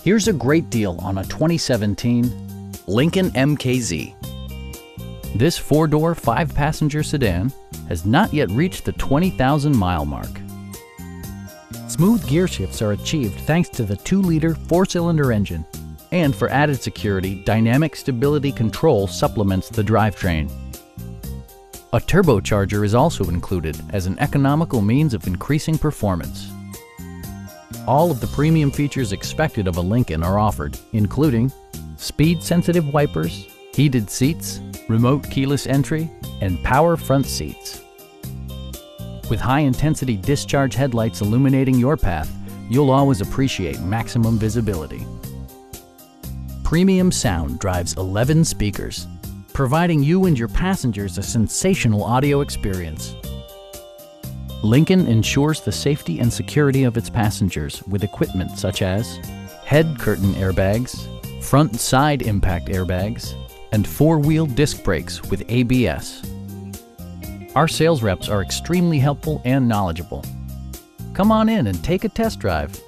Here's a great deal on a 2017 Lincoln MKZ. This four-door, five-passenger sedan has not yet reached the 20,000-mile mark. Smooth gear shifts are achieved thanks to the 2-liter four-cylinder engine, and for added security, dynamic stability control supplements the drivetrain. A turbocharger is also included as an economical means of increasing performance. All of the premium features expected of a Lincoln are offered, including speed-sensitive wipers, heated seats, remote keyless entry, and power front seats. With high-intensity discharge headlights illuminating your path, you'll always appreciate maximum visibility. Premium sound drives 11 speakers, providing you and your passengers a sensational audio experience. Lincoln ensures the safety and security of its passengers with equipment such as head curtain airbags, front and side impact airbags, and four-wheel disc brakes with ABS. Our sales reps are extremely helpful and knowledgeable. Come on in and take a test drive.